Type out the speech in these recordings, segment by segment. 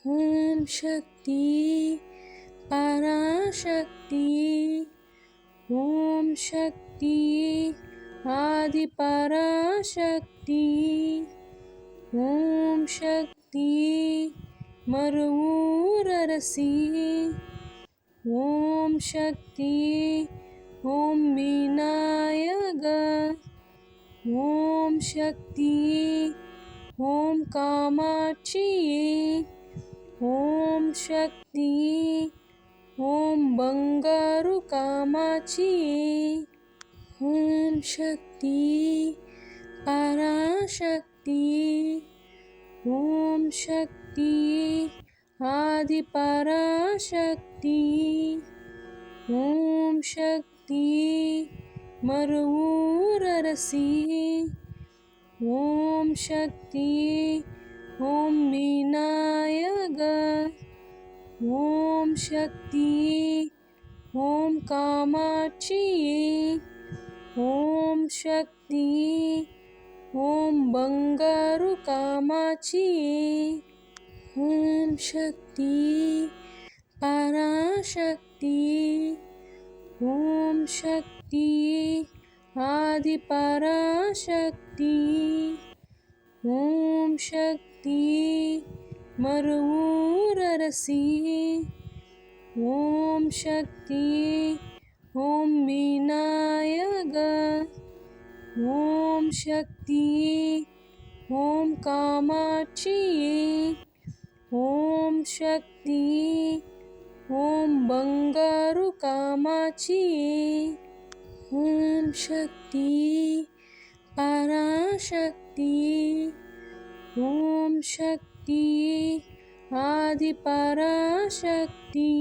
ओम शक्ति पराशक्ति। ओम शक्ति आदि पराशक्ति। ओम शक्ति मरुवूररसी। ओम शक्ति ओम विनायक। ओम शक्ति ओम कामाक्षी। ओम शक्ति ओम बंगारु कामाक्षी। ओम शक्ति पराशक्ति। ओम शक्ति आदि पराशक्ति। ओम शक्ति मरुवूररसी। ओम शक्ति ओम विनायक। ओम शक्ति ओम कामाक्षी। ओम शक्ति ओम बंगारु कामाक्षी। ओम शक्ति पराशक्ति। ओम शक्ति आदि पराशक्ति। ओम शक्ति मरुवूररसी। ओम शक्ति ओम विनायक। ओम शक्ति ओम कामाक्षी। ओम शक्ति ओम बंगारु कामाक्षी। ओम शक्ति पराशक्ति। ओम शक्ति आदि पराशक्ति।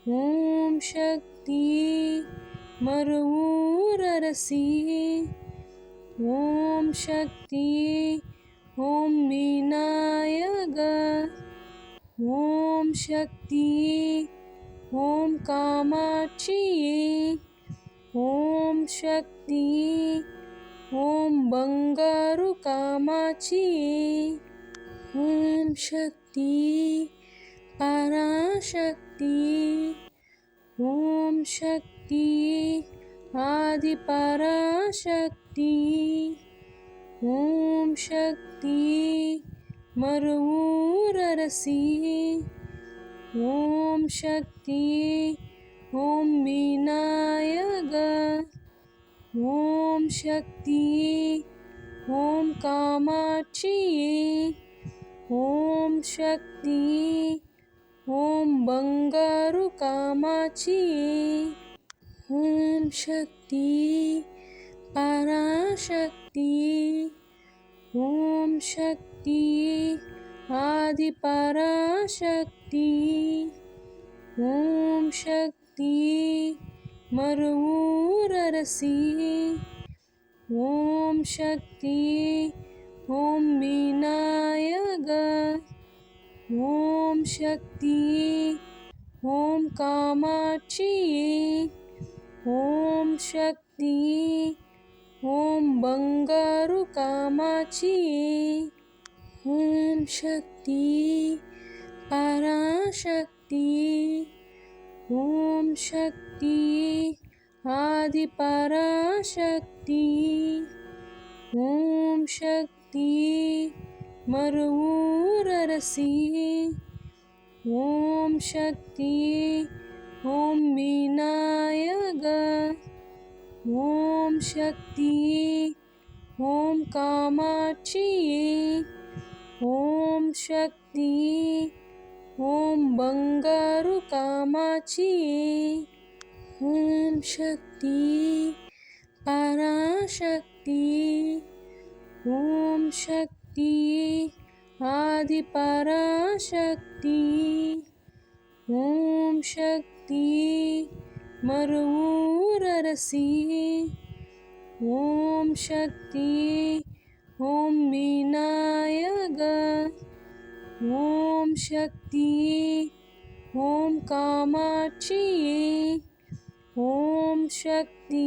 ओम शक्ति मरुवूररसी। ओम शक्ति ओम विनायक। ओम शक्ति ओम कामाक्षी। ओम शक्ति ओम बंगारु कामाक्षी। ओम शक्ति पराशक्ति। ओम शक्ति आदि पराशक्ति। ओम शक्ति मरुवूररसी। ओम शक्ति ओम विनायक। ओम शक्ति ओम कामाक्षी। ओम शक्ति ओम बंगारु कामाक्षी। ओम शक्ति पराशक्ति। ओम शक्ति आदि पराशक्ति। ओम शक्ति मरुवूररसी। ओम शक्ति ओम विनायक। ओम शक्ति ओम कामाक्षी। ओम शक्ति ओम बंगारु कामाक्षी। ओम शक्ति पराशक्ति। ओम शक्ति आदि पराशक्ति। ओम शक्ति मरुवूररसी। ओम शक्ति ओम विनायक। ओम शक्ति ओम कामाक्षी। ओम शक्ति ओम बंगारु कामाक्षी। ओम शक्ति पराशक्ति। ओम शक्ति आदि पराशक्ति। ओम शक्ति मरुवूररसी। ओम शक्ति ओम विनायक। ओम शक्ति ओम कामाक्षी। ओम शक्ति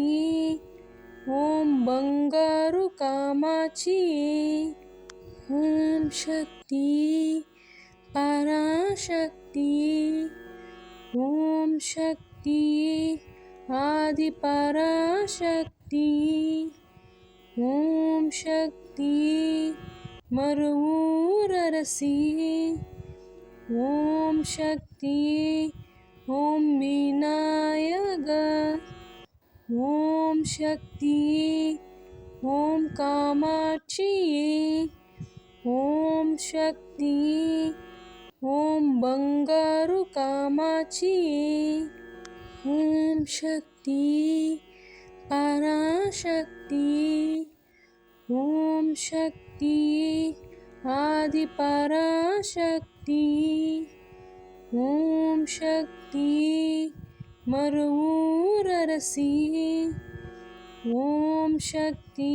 ओम बंगारु कामाक्षी। ओम शक्ति शक्ति ओम शक्ति आदि पराशक्ति ओम शक्ति मरुवूररसी ओम शक्ति ओम विनायक ओम शक्ति ओम कामाक्षी ओम शक्ति ओम बंगारु कामाक्षी ओम शक्ति पराशक्ति ओम शक्ति आदि पराशक्ति ओम शक्ति मरुवूररसी ओम शक्ति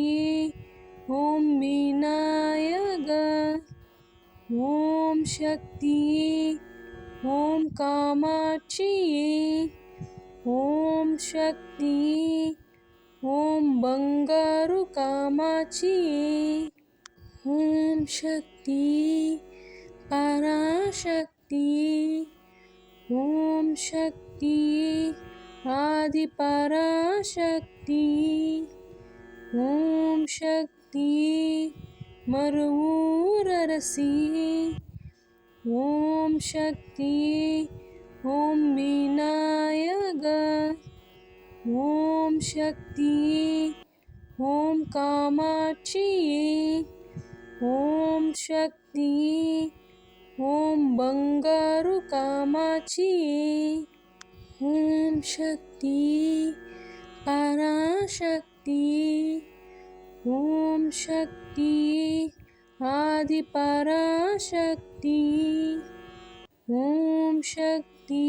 ओम विनायक ओम शक्ति ओम कामाक्षी ओम शक्ति ओम बंगारु कामाक्षी ओम शक्ति पराशक्ति ओम शक्ति आदि पराशक्ति ओम शक्ति मरुवूररसी ओम शक्ति ओम विनायक ओम शक्ति ओम कामाक्षी ओम शक्ति ओम बंगारु कामाक्षी ओम शक्ति पराशक्ति ओम शक्ति आदि पराशक्ति ओम शक्ति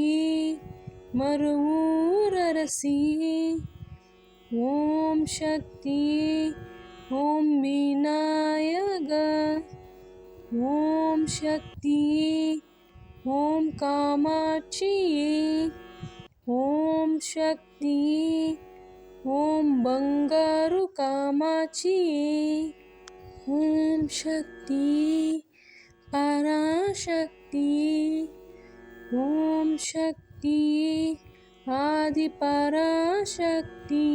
मरुवूररसी ओम शक्ति ओम विनायक ओम शक्ति ओम कामाक्षी ओम शक्ति ओम बंगारु कामाक्षी ओम शक्ति पराशक्ति ओम शक्ति आदि पराशक्ति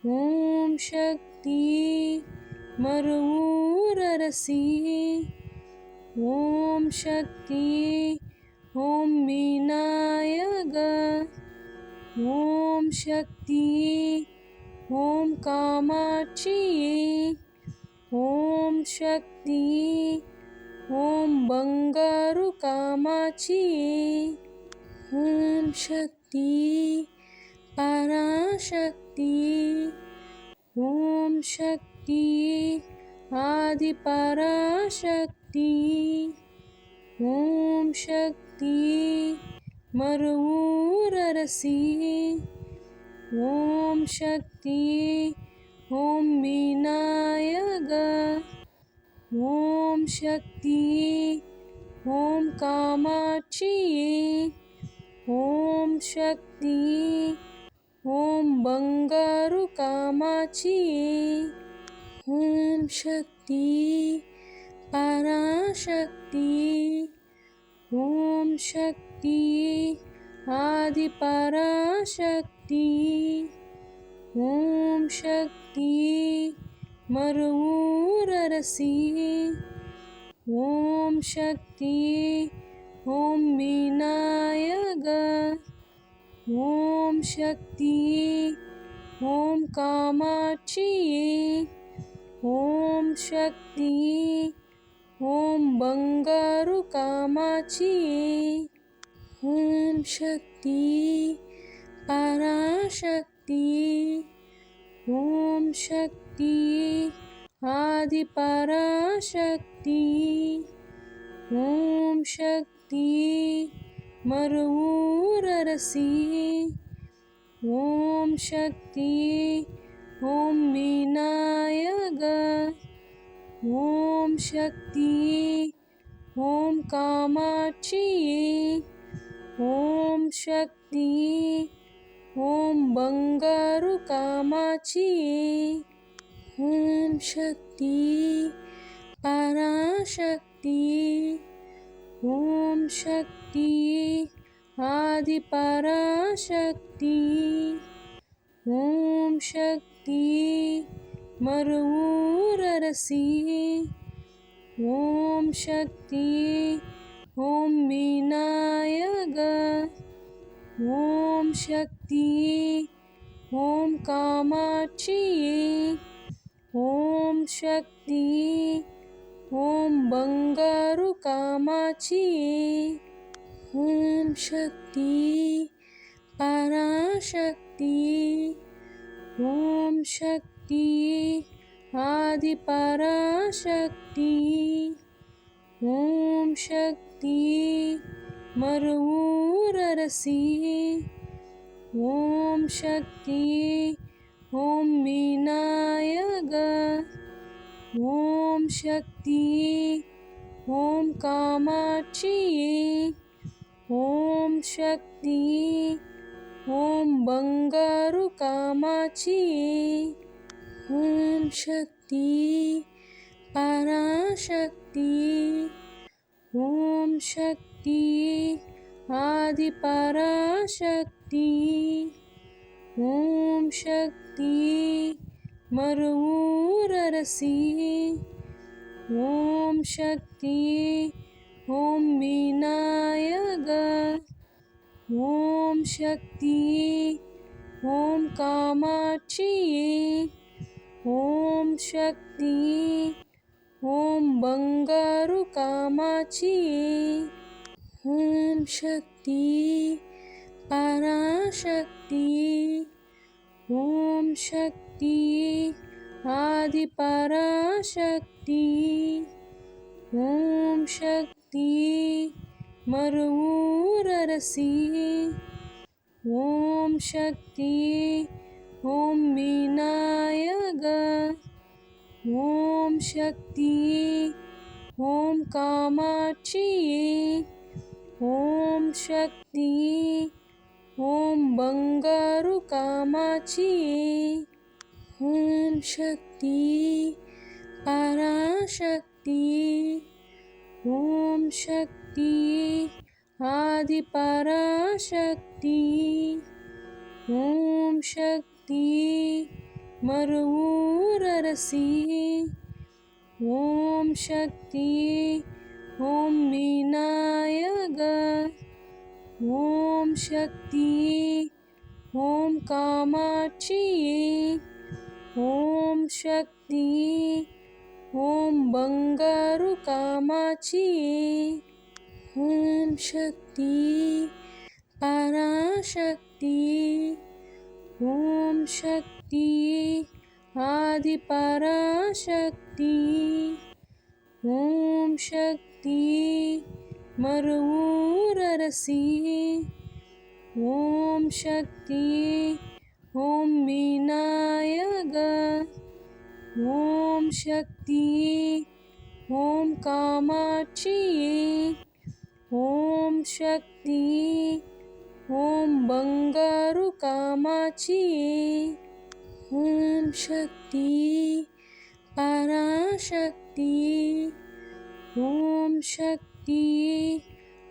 ओम शक्ति मरुवूररसी ओम शक्ति ओम विनायक ओम शक्ति ओम कामाक्षी ओम शक्ति ओम बंगारु कामाक्षी ओम शक्ति पराशक्ति ओम शक्ति आदि पराशक्ति ओम शक्ति मरुवूररसी ओम शक्ति ओम विनायक ओम शक्ति ओम कामाक्षी ओम शक्ति ओम बंगारु कामाक्षी ओम शक्ति पराशक्ति ओम शक्ति आदि पराशक्ति ओम शक्ति मरुवूररसी ओम शक्ति ओम विनायक ओम शक्ति ओम कामाक्षी ओम शक्ति ओम बंगारु कामाक्षी ओम शक्ति पराशक्ति ओम शक्ति आदि पराशक्ति ओम शक्ति मरुवूररसी ओम शक्ति ओम विनायक ओम शक्ति ओम कामाक्षी ओम शक्ति ओम बंगारु कामाक्षी ओम शक्ति पराशक्ति ओम शक्ति आदि पराशक्ति ओम शक्ति मरुवूररसी ओम शक्ति ओम विनायक ओम शक्ति ओम कामाक्षी ओम शक्ति ओम बंगारु कामाक्षी ओम शक्ति पराशक्ति ओम शक्ति आदि पराशक्ति ओम शक्ति मरुवूररसी ओम शक्ति ओम विनायक ओम शक्ति ओम कामाक्षी ओम शक्ति ओम बंगारु कामाक्षी ओम शक्ति पराशक्ति ओम शक्ति आदि पराशक्ति ओम शक्ति मरुवूररसी ओम शक्ति ओम विनायक ओम शक्ति ओम कामाक्षी ओम शक्ति ओम बंगारु कामाक्षी ओम शक्ति पराशक्ति ओम शक्ति आदि पराशक्ति ओम शक्ति मरुवूररसी ओम शक्ति ओम विनायक ओम शक्ति ओम कामाक्षी ओम शक्ति ओम बंगारु कामाक्षी ओम शक्ति पराशक्ति ओम शक्ति आदि पराशक्ति ओम शक्ति मरुवूररसी ओम शक्ति ओम विनायक ओम शक्ति ओम कामाक्षी ओम शक्ति ओम बंगारु कामाक्षी ओम शक्ति पराशक्ति ओम शक्ति आदि पराशक्ति ओम शक्ति मरुवूररसी ओम शक्ति ओम विनायक ओम शक्ति ओम कामाक्षी ओम शक्ति ओम बंगारु कामाक्षी ओम शक्ति पराशक्ति ओम शक्ति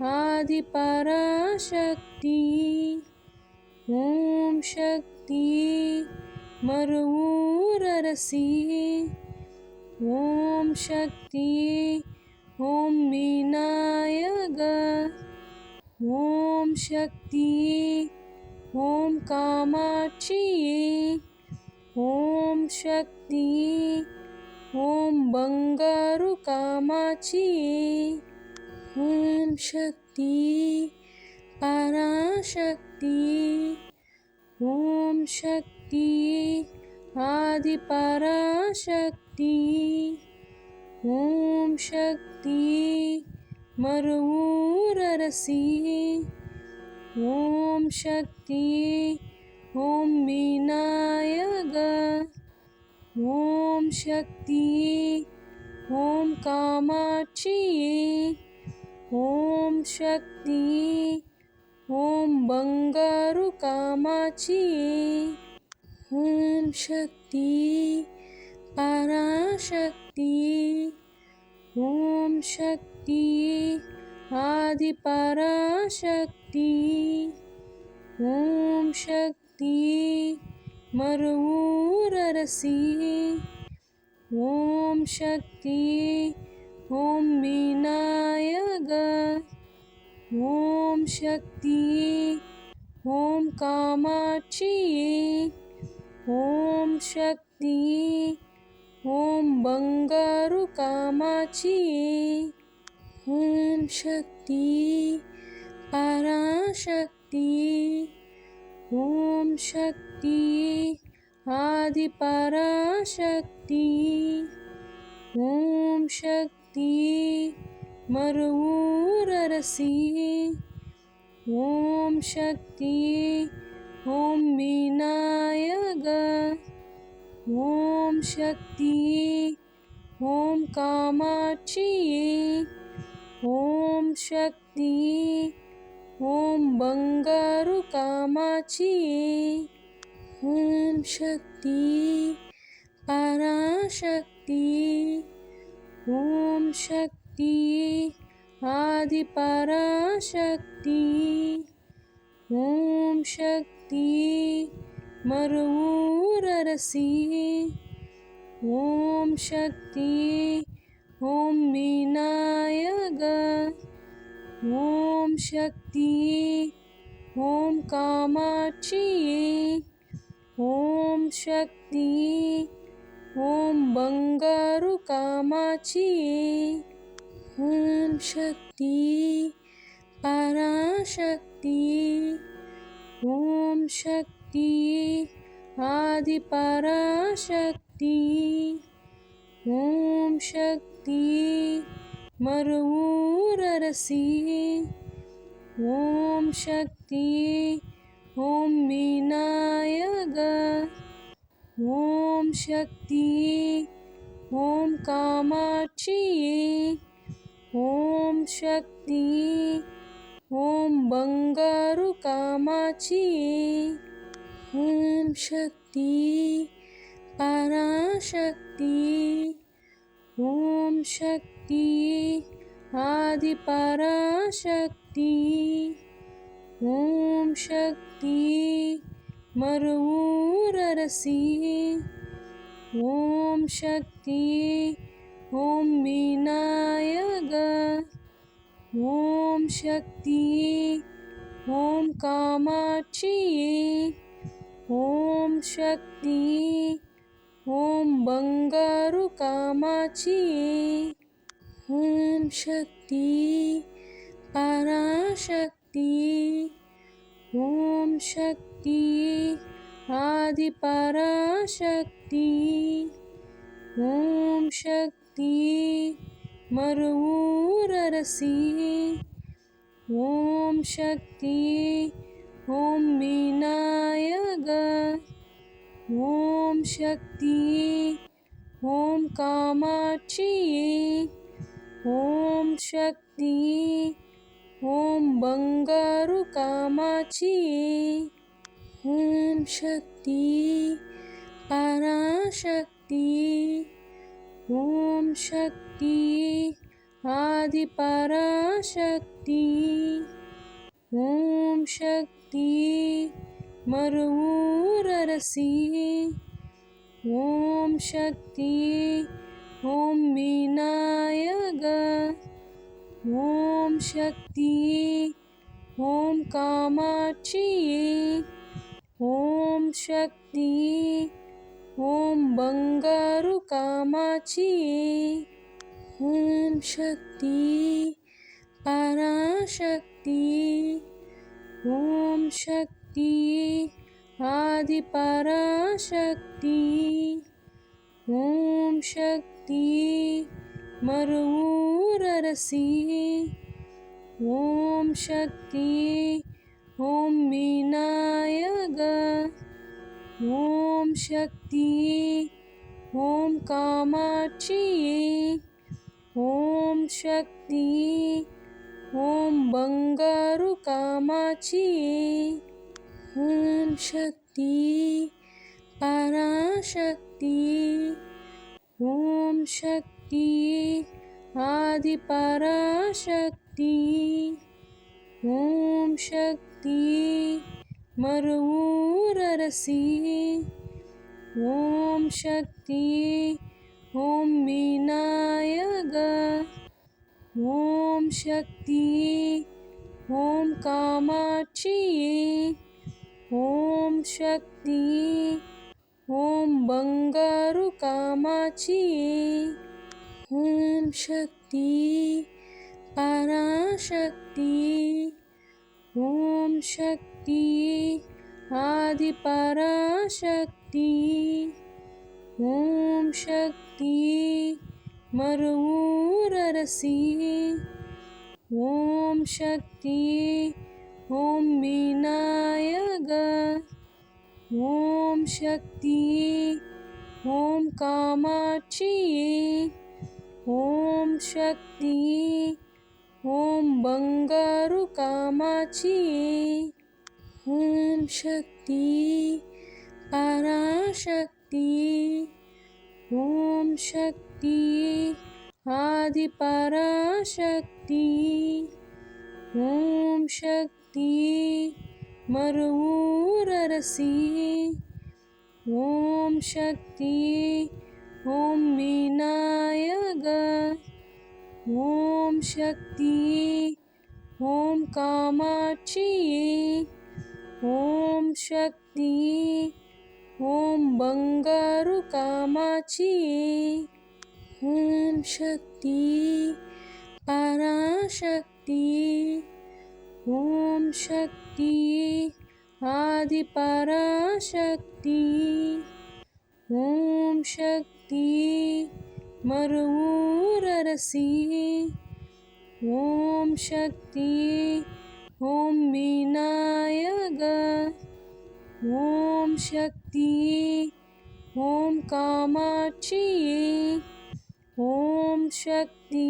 आदि पराशक्ति ओम शक्ति मरुवूररसी ओम शक्ति ओम विनायक ओम शक्ति ओम कामाक्षी ओम शक्ति ओम बंगारु कामाक्षी ओम शक्ति पराशक्ति ओम शक्ति आदि पराशक्ति ओम शक्ति मरुवूररसी ओम शक्ति ओम विनायक ओम शक्ति ओम कामाक्षी ओम शक्ति ओम बंगारु कामाक्षी ओम शक्ति पराशक्ति ओम शक्ति आदि पराशक्ति ओम शक्ति मरुवूररसी ओम शक्ति ओम विनायक ओम शक्ति ओम कामाक्षी ओम शक्ति ओम बंगारु कामाक्षी ओम शक्ति पराशक्ति ओम शक्ति आदि पराशक्ति ओम शक्ति मरुवूररसी ओम शक्ति ओम विनायक ओम शक्ति ओम कामाक्षी ओम शक्ति ओम बंगारु कामाक्षी ओम शक्ति पराशक्ति ओम शक्ति आदि पराशक्ति ओम शक्ति मरुवूररसी ओम शक्ति ओम विनायक ओम शक्ति ओम कामाक्षी ओम शक्ति ओम बंगारु कामाक्षी ओम शक्ति पराशक्ति ओम शक्ति आदि पराशक्ति ओम शक्ति मरुवूररसी ओम शक्ति ओम विनायक ओम शक्ति ओम कामाक्षी ओम शक्ति ओम बंगारु कामाक्षी ओम शक्ति पराशक्ति ओम शक्ति आदि पराशक्ति ओम शक्ति मरुवूररसी ओम शक्ति ओम विनायक ओम शक्ति ओम कामाक्षी ओम शक्ति ओम बंगारु कामाक्षी ओम शक्ति पराशक्ति ओम शक्ति आदि पराशक्ति ओम शक्ति मरुवूररसी ओम शक्ति ओम विनायक ओम शक्ति ओम कामाक्षी ओम शक्ति ओम बंगारु कामाक्षी ओम शक्ति पराशक्ति ओम शक्ति आदि पराशक्ति ओम शक्ति मरुवूररसी ओम शक्ति ओम विनायक ओम शक्ति ओम कामाक्षी ओम शक्ति ओम बंगारु कामाक्षी ओम शक्ति पराशक्ति ओम शक्ति आदि पराशक्ति ओम शक्ति मरुवूररसी ओम शक्ति ओम विनायक ओम शक्ति ओम कामाक्षी ओम शक्ति ओम बंगारु कामाक्षी ओम शक्ति पराशक्ति ओम शक्ति आदि पराशक्ति ஓம் சக்தி மருவூரரசி ஓம் சக்தி ஓம் விநாயக ஓம் சக்தி ஓம் காமாட்சியே ஓம் சக்தி ஓம் பங்காரு காமாட்சியே ஓம் சக்தி பராசக்தி ஓம் சக்தி ஆதி பராசக்தி ஓம் சக்தி மருவூரரசி ஓம் சக்தி ஓம் விநாயக ஓம் சக்தி ஓம் காமாட்சியே ஓம் சக்தி ஓம் பங்காரு காமாட்சியே ஓம் சக்தி பராசக்தி ஓம் சக்தி ஆதி பராசக்தி ஓம் சக்தி மருவூரரசி ஓம் சக்தி ஓம் விநாயக ஓம் சக்தி ஓம் காமாட்சியே ஓம் சக்தி ஓம் பங்காரு காமாட்சியே ஓம் சக்தி பராசக்தி ஓம் சக்தி ஆதி பராசக்தி ஓம் சக்தி மருவூரரசி ஓம் சக்தி ஓம் விநாயக ஓம் சக்தி ஓம் காமாட்சியே ஓம் சக்தி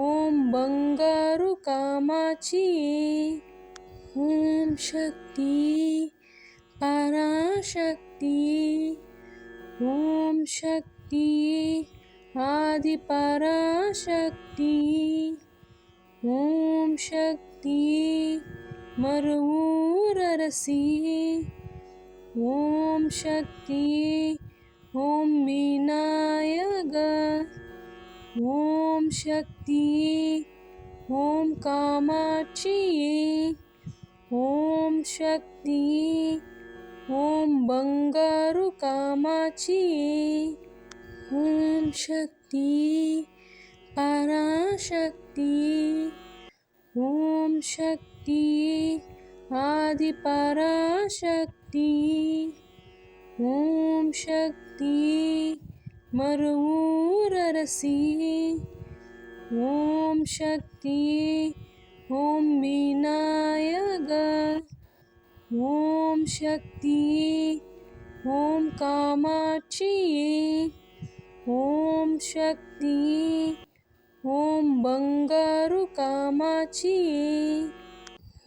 ஓம் பங்காரு காமாட்சியே ஓம் சக்தி பராசக்தி ஓம் சக்தி ஆதி பராசக்தி ஓம் சக்தி மருவூரரசி ஓம் சக்தி ஓம் விநாயக ஓம் சக்தி ஓம் காமாட்சியே ஓம் சக்தி ஓம் பங்காரு காமாட்சியே ஓம் சக்தி பராசக்தி ஓம் சக்தி ஆதி பராசக்தி ஓம் சக்தி மருவூரரசி ஓம் சக்தி ஓம் விநாயக ஓம் சக்தி ஓம் காமாட்சியே ஓம் சக்தி ஓம் பங்காரு காமாட்சியே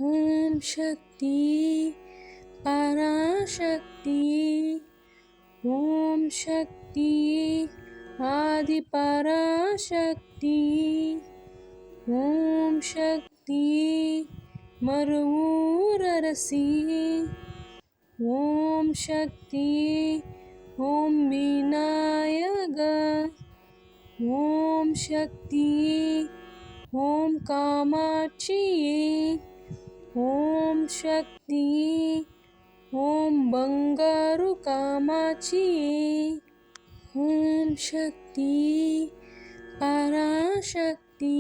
ஓம் சக்தி பராசக்தி ஓம் சக்தி ஆதி பராசக்தி ஓம் சக்தி மருவூரரசி ஓம் சக்தி ஓம் விநாயக ஓம் சக்தி ஓம் காமாட்சியே ஓம் சக்தி ஓம் பங்காரு காமாட்சியே ஓம் சக்தி பராசக்தி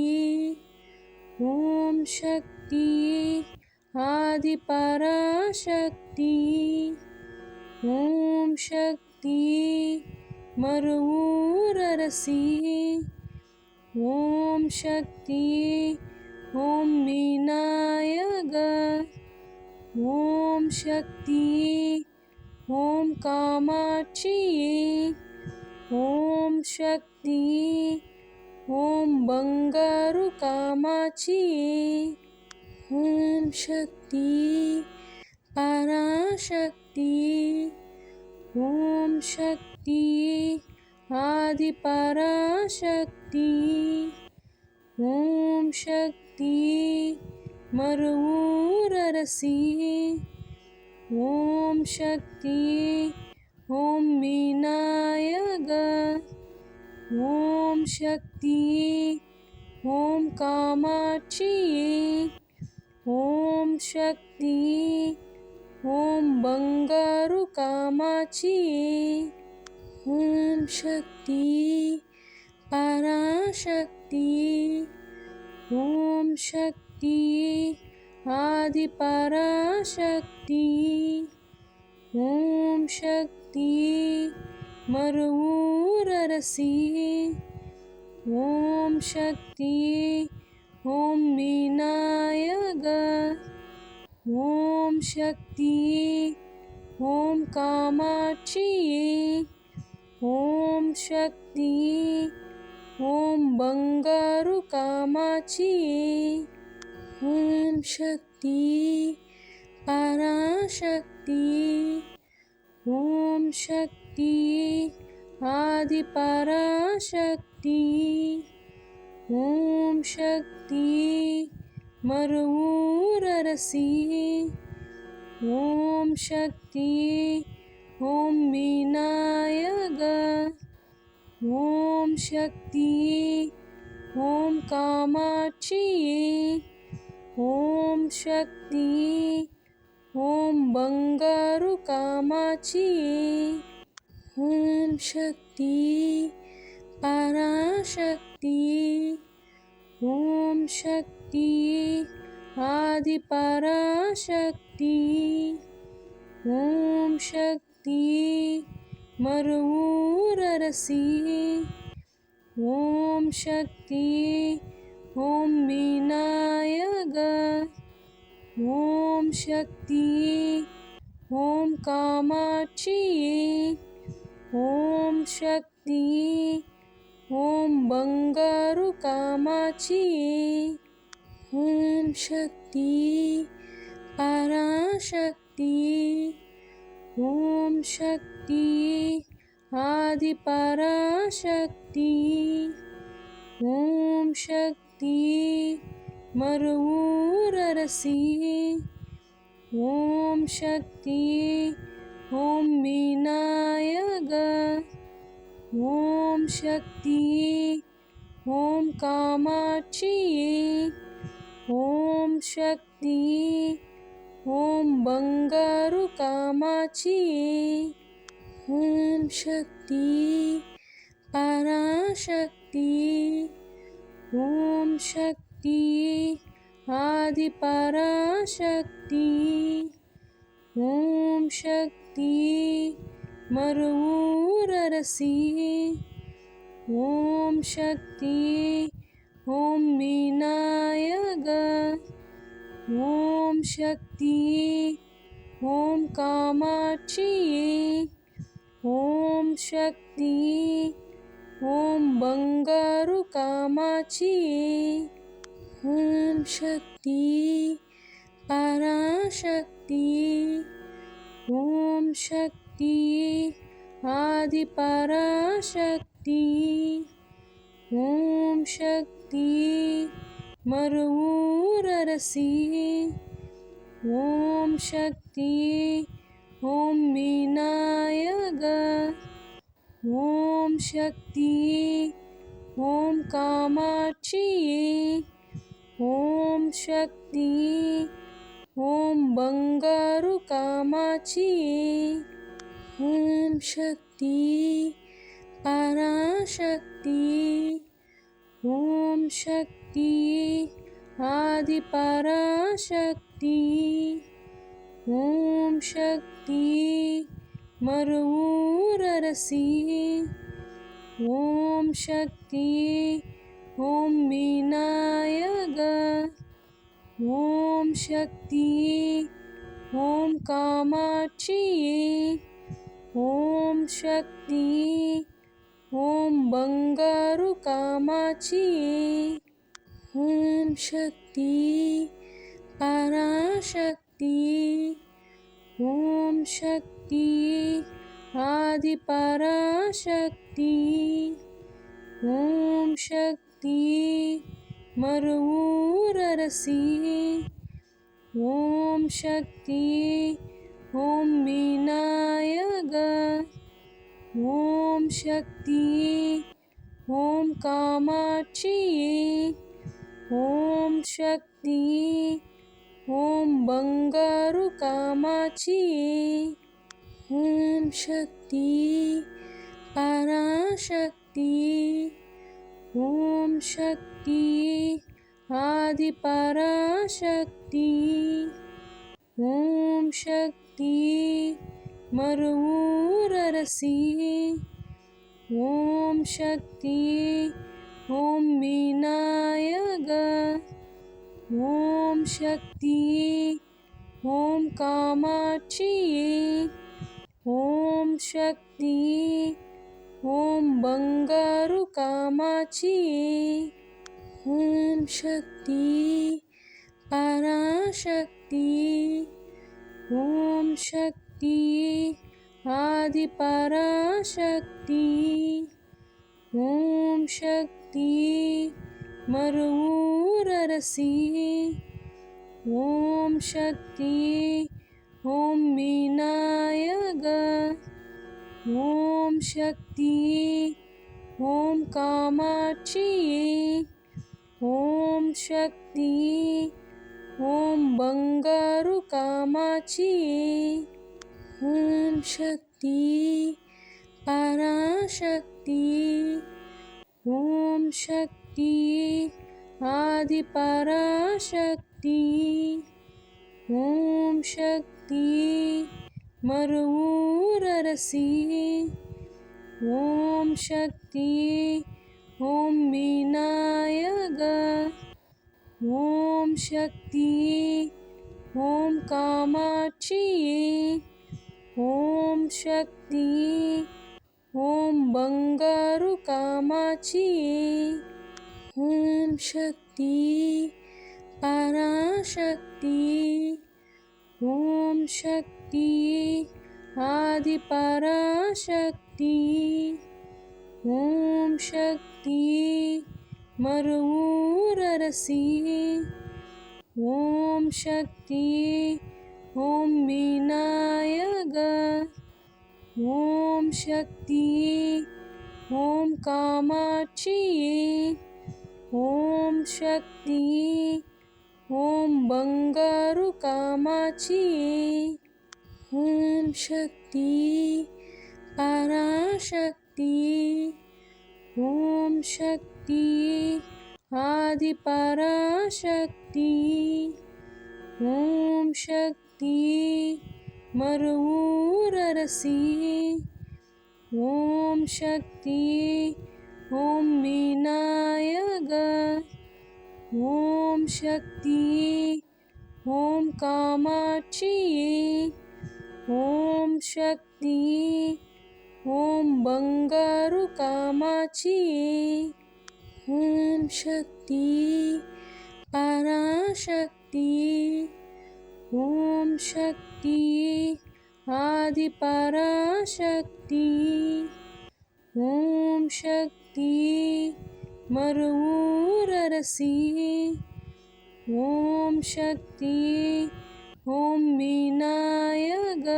ஓம் சக்தி ஆதி பராசக்தி ஓம் சக்தி மருவூரரசி ஓம் சக்தி ஓம் விநாயக ஓம் சக்தி ஓம் காமாட்சியே ஓம் சக்தி ஓம் பங்காரு காமாட்சியே ஓம் சக்தி பராசக்தி ஓம் சக்தி ஆதி பராசக்தி ஓம் சக்தி மருவூரரசியே ஓம் சக்தியே ஓம் விநாயகா ஓம் சக்தியே ஓம் காமாட்சியே ஓம் சக்தியே ஓம் பங்காரு காமாட்சியே ஓம் சக்தியே பராசக்தியே ஓம் சக்தியே ஆதி பராசக்தியே ஓம் சக்தியே மருவூரரசியே ஓம் சக்தியே ஓம் விநாயகா ஓம் சக்தியே ஓம் காமாட்சியே ஓம் சக்தியே ஓம் பங்காரு காமாட்சியே ஓம் சக்தியே பராசக்தியே ஓம் சக்தியே ஆதி பராசக்தியே ஓம் சக்தியே மருவூரரசியே ஓம் சக்தியே ஓம் விநாயகா ஓம் சக்தியே ஓம் காமாட்சியே ஓம் சக்தியே ஓம் பங்காரு காமாட்சியே ஓம் சக்தியே பராசக்தியே ஓம் சக்தியே ஆதி பராசக்தியே ஓம் சக்தியே மருவூரரசியே ஓம் சக்தியே ஓம் விநாயகா ஓம் சக்தியே ஓம் காமாட்சியே ஓம் சக்தியே ஓம் பங்காரு காமாட்சியே ஓம் சக்தியே பராசக்தியே ஓம் சக்தியே ஆதி பராசக்தியே ஓம் சக்தியே மருவூரரசியே ஓம் சக்தியே ஓம் விநாயகா ஓம் சக்தியே ஓம் காமாட்சியே ஓம் சக்தியே ஓம் பங்காரு காமாட்சியே ஓம் சக்தியே பராசக்தியே ஓம் சக்தியே ஆதி பராசக்தியே ஓம் சக்தியே மருவூரரசியே ஓம் சக்தியே ஓம் விநாயகா ஓம் சக்தியே ஓம் காமாட்சியே ஓம் சக்தியே ஓம் பங்காரு காமாட்சியே ஓம் சக்தியே பராசக்தியே ஓம் சக்தியே ஆதி பராசக்தியே ஓம் சக்தியே மருவூரரசியே ஓம் சக்தியே ஓம் விநாயகா ஓம் சக்தியே ஓம் காமாட்சியே ஓம் சக்தியே ஓம் பங்காரு காமாட்சியே ஓம் சக்தியே பராசக்தியே ஓம் சக்தியே ஆதி பராசக்தியே ஓம் சக்தியே மருவூரரசியே ஓம் சக்தியே ஓம் விநாயகா ஓம் சக்தியே ஓம் காமாட்சியே ஓம் சக்தியே ஓம் பங்காரு காமாட்சியே ஓம் சக்தியே பராசக்தியே ஓம் சக்தியே ஆதி பராசக்தியே ஓம் சக்தியே மருவூரரசியே ஓம் சக்தியே ஓம் விநாயக ஓம் சக்தியே ஓம் காமாட்சியே ஓம் சக்தியே ஓம் பங்காரு காமாட்சியே ஓம் சக்தியே பராசக்தியே ஓம் சக்தியே ஆதி பராசக்தியே ஓம் சக்தியே மறுவூரரசியே ஓம் சக்தியே ஓம் விநாயக ஓம் சக்தியே ஓம் காமாட்சியே ஓம் சக்தியே ஓம் பங்காரு காமாட்சியே ஓம் சக்தியே பராசக்தியே ஓம் சக்தியே ஆதி பராசக்தியே ஓம் சக்தியே மறுவூரரசியே ஓம் சக்தியே ஓம் விநாயக ஓம் சக்தியே ஓம் காமாட்சியே ஓம் சக்தியே ஓம் பங்காரு காமாட்சியே ஓம் சக்தியே பராசக்தியே ஓம் சக்தியே ஆதி பராசக்தியே ஓம் சக்தியே மறுவூரரசியே ஓம் சக்தியே ஓம் விநாயக ஓம் சக்தியே ஓம் காமாட்சியே ஓம் சக்தியே ஓம் பங்காரு காமாட்சியே ஓம் சக்தியே பராசக்தியே ஓம் சக்தியே ஆதி பராசக்தியே ஓம் சக்தியே மறுவூரரசியே ஓம் சக்தியே ஓம் விநாயக ஓம் சக்தியே ஓம் காமாட்சியே ஓம் சக்தியே ஓம் பங்காரு காமாட்சியே ஓம் சக்தியே பராசக்தியே ஓம் சக்தியே ஆதி பராசக்தியே ஓம் சக்தியே மறுவூரரசியே ஓம் சக்தியே ஓம் விநாயக ஓம் சக்தியே ஓம் காமாட்சியே ஓம் சக்தியே ஓம் பங்காரு காமாட்சியே ஓம் சக்தியே பராசக்தியே ஓம் சக்தியே ஆதி பராசக்தியே ஓம் சக்தியே மறுவூரரசியே ஓம் சக்தியே ஓம் விநாயக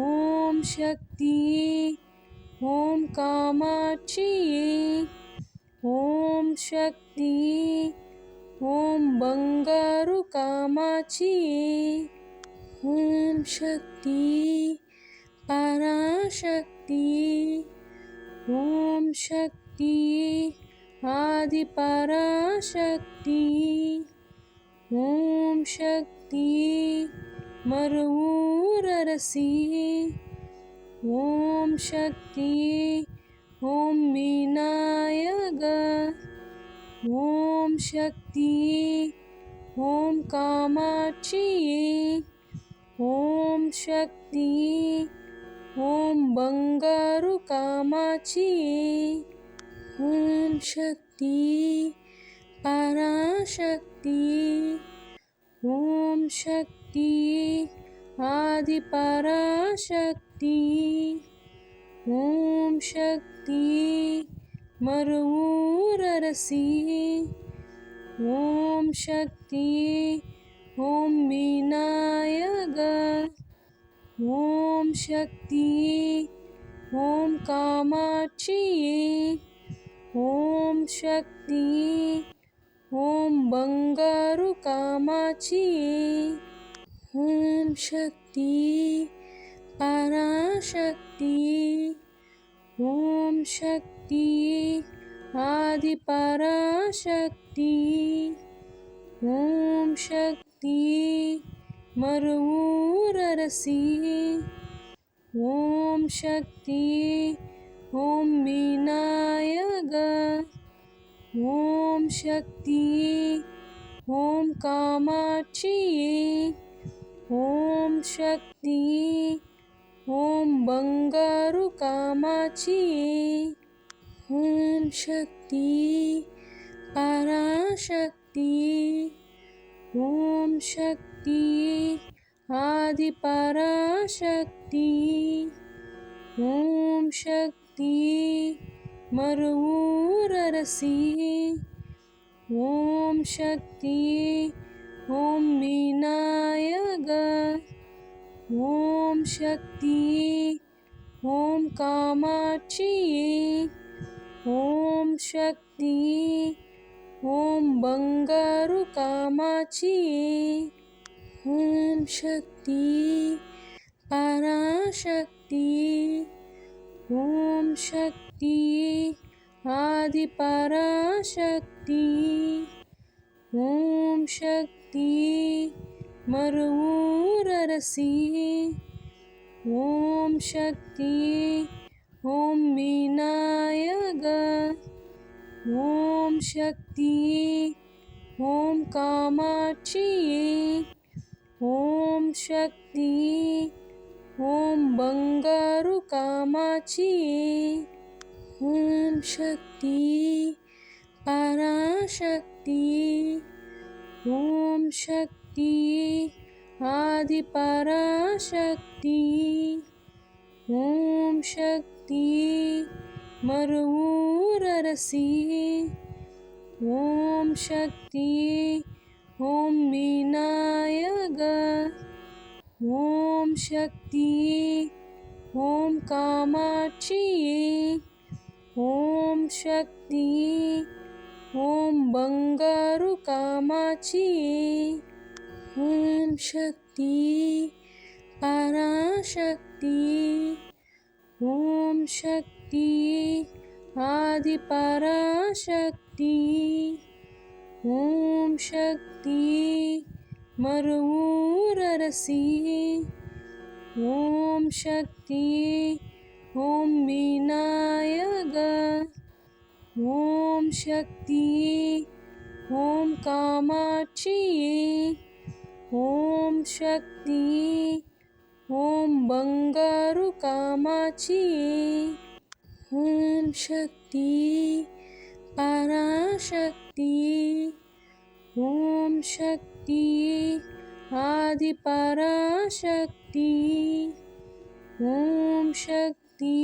ஓம் சக்தியே ஓம் காமாட்சியே ஓம் சக்தியே ஓம் பங்காரு காமாட்சியே ஓம் சக்தியே பராசக்தியே ஓம் சக்தியே ஆதி பராசக்தியே ஓம் சக்தியே மறுவூரரசியே ஓம் சக்தியே ஓம் விநாயக ஓம் சக்தியே ஓம் காமாட்சியே ஓம் சக்தியே ஓம் பங்காரு காமாட்சியே ஓம் சக்தியே பராசக்தியே ஓம் சக்தியே ஆதி பராசக்தியே ஓம் சக்தியே மறுவூரரசியே ஓம் சக்தியே ஓம் விநாயக. ஓம் சக்தி. ஓம் காமாட்சியே. ஓம் சக்தி. ஓம் பங்காரு காமாட்சியே. ஓம் சக்தி பராசக்தி. ஓம் சக்தி ஆதி பராசக்தி. ஓம் சக்தி மறுவூரரசி. ஓம் சக்தி. ஓம் விநாயக. ஓம் சக்தி. ஓம் காமாட்சியே. ஓம் சக்தி. ஓம் பங்காரு காமாட்சியே. ஓம் சக்தி பராசக்தி. ஓம் சக்தி ஆதி பராசக்தி. ஓம் சக்தி மறுவூரரசி. ஓம் சக்தி. ஓம் விநாயக. ஓம் சக்தி. ஓம் காமாட்சியே. ஓம் சக்தி. ஓம் பங்காரு காமாட்சியே. ஓம் சக்தி பராசக்தி. ஓம் சக்தி ஆதி பராசக்தி. ஓம் சக்தி மறுவூரரசி. ஓம் சக்தி. ஓம் விநாயக. ஓம் சக்தி. ஓம் காமாட்சியே. ஓம் சக்தி. ஓம் பங்காரு காமாட்சியே. ஓம் சக்தி பராசக்தி. ஓம் சக்தி ஆதி பராசக்தி. ஓம் சக்தி மறுவூரரசி. ஓம் சக்தி. ஓம் விநாயக. ஓம் சக்தி. ஓம் காமாட்சியே. ஓம் சக்தி. ஓம் பங்காரு காமாட்சியே. ஓம் சக்தி பராசக்தி. ஓம் சக்தி ஆதி பராசக்தி. ஓம் சக்தி மறுவூரரசி. ஓம் சக்தி. ஓம் விநாயக. ஓம் சக்தி. ஓம் காமாட்சியே. ஓம் சக்தி. ஓம் பங்காரு காமாட்சியே. ஓம் சக்தி பராசக்தி. ஓம் சக்தி ஆதி பராசக்தி. ஓம் சக்தி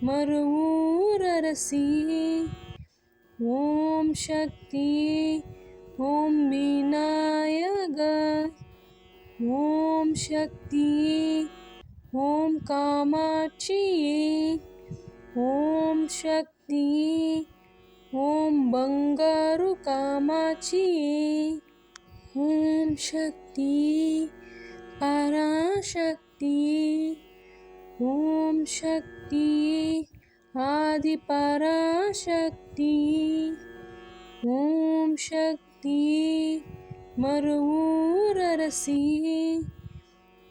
மறுவூரரசி. ஓம் சக்தி. ஓம் விநாயக. ஓம் சக்தி. ஓம் காமாட்சியே. ஓம் சக்தி. ஓம் பங்காரு காமாட்சியே. ஓம் சக்தி பராசக்தி. ஓம் சக்தி ஆதி பராசக்தி. ஓம் சக்தி மறுவூரரசி.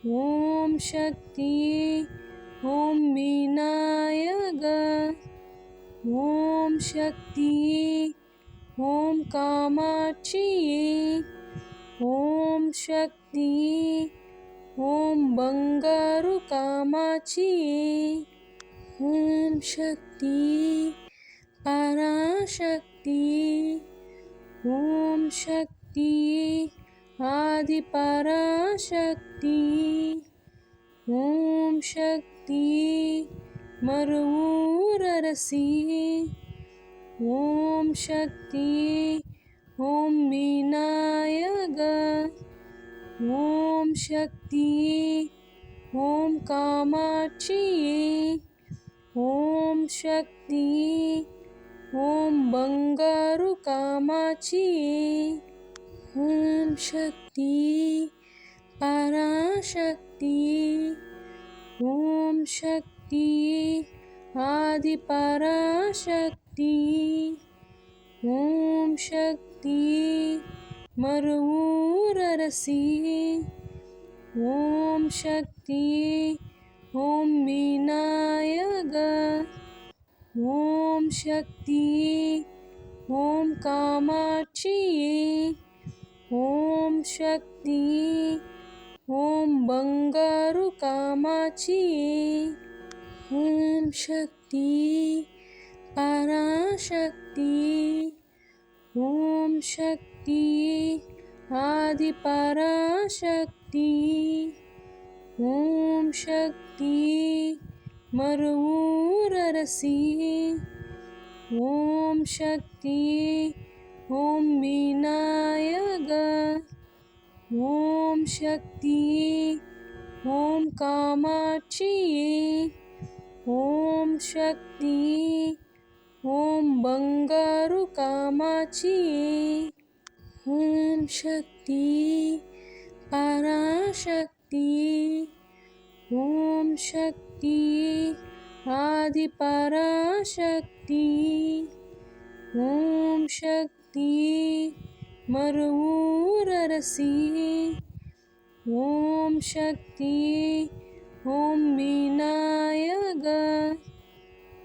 ஓம் சக்தி. ஓம் விநாயக. ஓம் சக்தி. ஓம் காமாட்சியே. ஓம் சக்தி. ஓம் பங்காரு காமாட்சியே. ஓம் சக்தி பராசக்தி. ஓம் சக்தி ஆதி பராசக்தி. ஓம் சக்தி மறுவூரரசி. ஓம் சக்தி. ஓம் விநாயக. शक्तिये ॐ कामाक्षिये ॐ शक्तिये ॐ बंगारु कामाक्षिये ॐ शक्तिये पराशक्तिये ॐ शक्तिये आदिपराशक्तिये ॐ शक्तिये मरुवूररसिये ॐ शक्तिये ॐ विनायक ॐ शक्तिये ॐ कामाक्षिये ॐ शक्तिये ॐ बंगारु कामाक्षिये ॐ शक्तिये पराशक्तिये ॐ शक्तिये आदिपराशक्तिये ॐ शक्तिये मरुवूररसिये ॐ शक्तिये ॐ विनायक ॐ शक्तिये ॐ कामाक्षिये ॐ शक्तिये ॐ बंगारु कामाक्षिये ॐ शक्तिये पराशक्तिये ॐ शक्तिये आदिपराशक्तिये ॐ शक्तिये मरुवूररसिये ॐ शक्तिये ॐ विनायक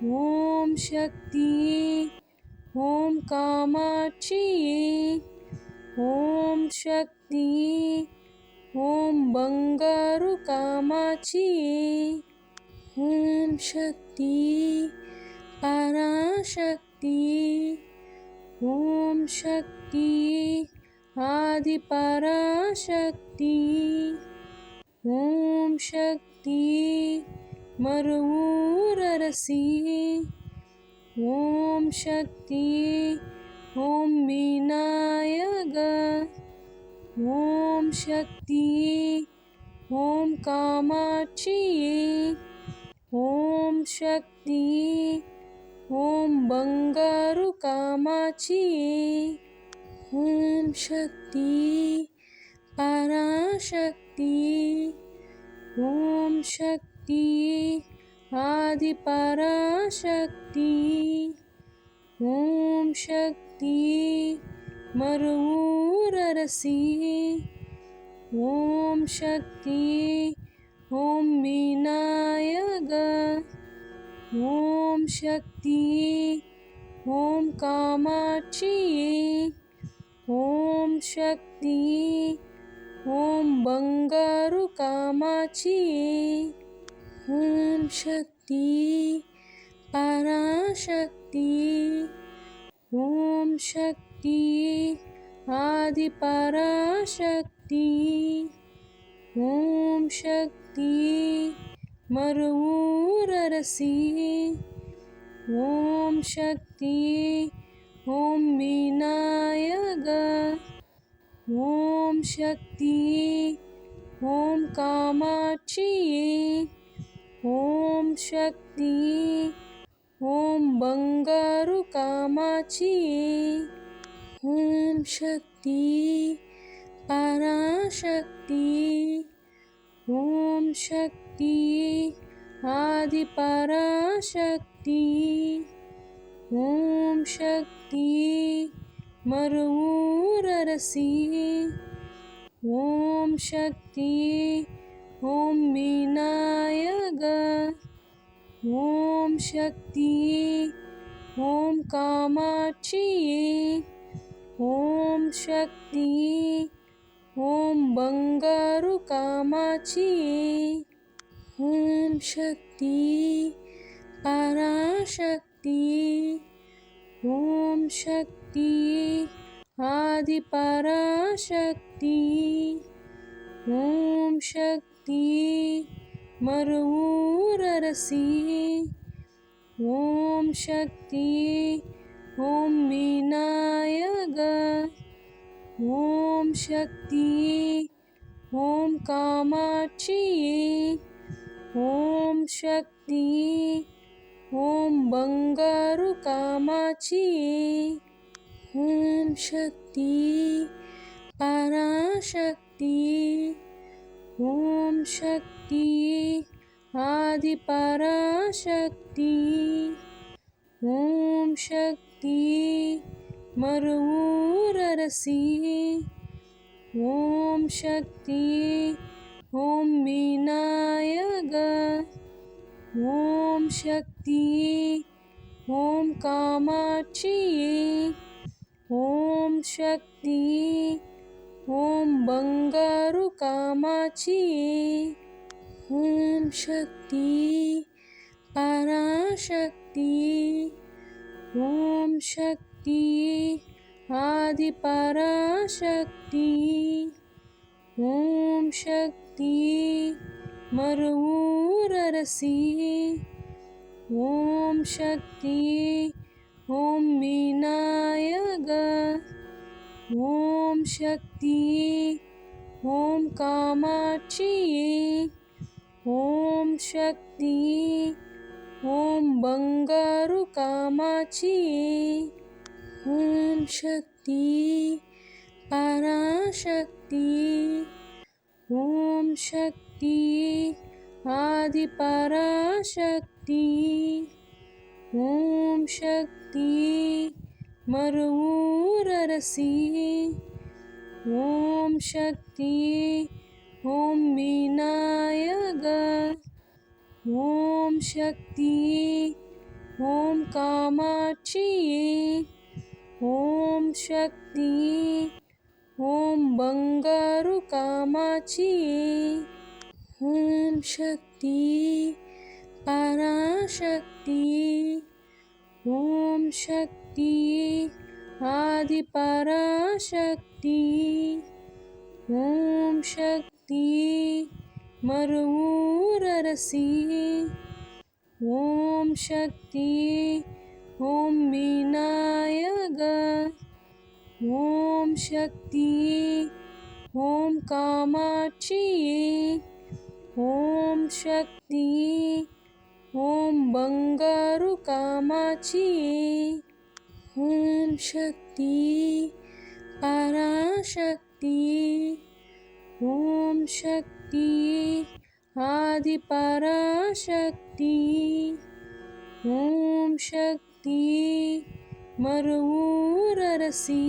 ॐ शक्तिये ॐ कामाक्षिये ॐ शक्तिये ॐ बंगारु कामाक्षिये ॐ शक्तिये पराशक्तिये ॐ शक्तिये आदिपराशक्तिये ॐ शक्तिये मरुवूररसिये ॐ शक्तिये ॐ विनायक ॐ शक्तिये ॐ कामाक्षिये ॐ शक्तिये ॐ बंगारु कामाक्षिये ॐ शक्तिये पराशक्तिये ॐ शक्तिये आदिपराशक्तिये ॐ शक्तिये मरुवूररसिये ॐ शक्तिये ॐ विनायक ॐ शक्तिये ॐ कामाक्षिये ॐ शक्तिये ॐ बंगारु कामाक्षिये ॐ शक्तिये पराशक्तिये ॐ शक्तिये आदिपराशक्तिये ॐ शक्तिये मरुवूररसिये ॐ शक्तिये ॐ विनायक ॐ शक्तिये ॐ कामाक्षिये ॐ शक्तिये ॐ बंगारु कामाक्षिये ॐ शक्तिये पराशक्तिये ॐ शक्तिये आदिपराशक्तिये ॐ शक्तिये मरुवूररसिये ॐ शक्तिये ॐ विनायक ॐ शक्तिये ॐ कामाक्षिये ॐ शक्तिये ॐ बंगारु कामाक्षिये ॐ शक्तिये पराशक्तिये ॐ शक्तिये आदिपराशक्तिये ॐ शक्तिये मरुवूररसिये ॐ शक्तिये ॐ विनायक ॐ शक्तिये ஓம் காமாட்சியே ஓம் சக்தியே ஓம் பங்காரு காமாட்சியே ஓம் சக்தி பராசக்தி ஓம் சக்தி ஆதி பராசக்தி ஓம் சக்தி மறுவூரரசி ஓம் சக்தி ஓம் விநாயக ஓம் சக்தி ஓம் காமாட்சியே ஓம் சக்தி ஓம் பங்காரு காமாட்சியே ஓம் சக்தி பராசக்தி ஓம் சக்தி ஆதி பராசக்தி ஓம் சக்தி மறுவூரரசி ஓம் சக்தி ஓம் விநாயக ஓம் சக்தி ஓம் காமாட்சியே ஓம் சக்தி ஓம் பங்காரு காமாட்சியே ஓம் சக்தி பராசக்தி ஓம் சக்தி ஆதி பராசக்தி ஓம் சக்தி மறுவூரரசி ஓம் சக்தி ஓம் விநாயக ஓம் சக்தி ஓம் காமாட்சியே ஓம் சக்தி ஓம் பங்காரு காமாட்சியே ஓம் சக்தி பராசக்தி ஓம் சக்தி ஆதி பராசக்தி ஓம் சக்தி மறுவூரரசி ஓம் சக்தி ஓம் விநாயக ஓம் சக்தி ஓம் காமாட்சியே ஓம் சக்தி ஓம் பங்காரு காமாட்சியே ஓம் சக்தி பராசக்தி ஓம் சக்தி ஆதி பராசக்தி ஓம் சக்தி மறுவூரரசி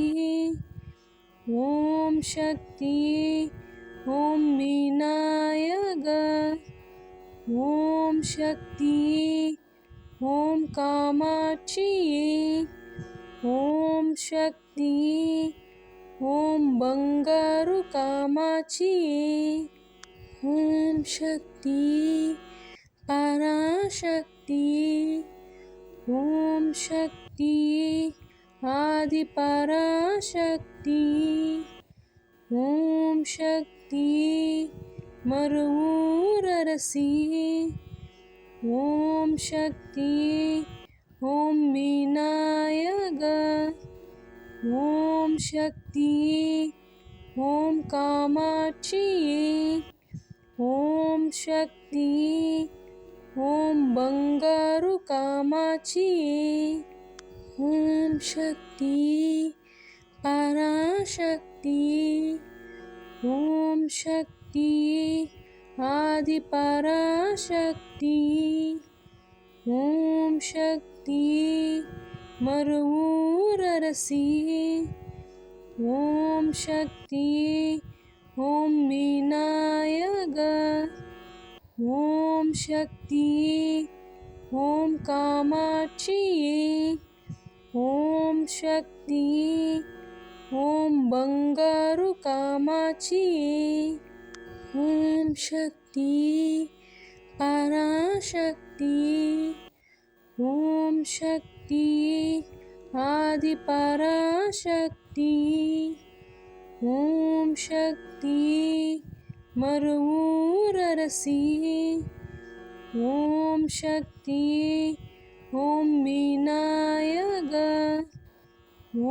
ஓம் சக்தி ஓம் விநாயக ஓம் சக்தி ஓம் காமாட்சியே ஓம் சக்தி ஓம் பங்காரு காமாட்சியே ஓம் சக்தி பராசக்தி ஓம் சக்தி ஆதி பராசக்தி ஓம் சக்தி மறுவூரரசி ஓம் சக்தி ஓம் விநாயக ஓம் சக்தி ஓம் காமாட்சியே ஓம் சக்தி ஓம் பங்காரு காமாட்சியே ஓம் சக்தி பராசக்தி ஓம் சக்தி ஆதி பராசக்தி ஓம் சக்தி மறுவூரரசி ஓம் சக்தி ஓம் விநாயக ஓம் சக்தி ஓம் காமாட்சியே ஓம் சக்தி ஓம் பங்காரு காமாட்சியே ஓம் சக்தி பராசக்தி ஓம் சக்தி ஆதி பராசக்தி ஓம் சக்தி மறுவூரரசி ஓம் சக்தி ஓம் விநாயக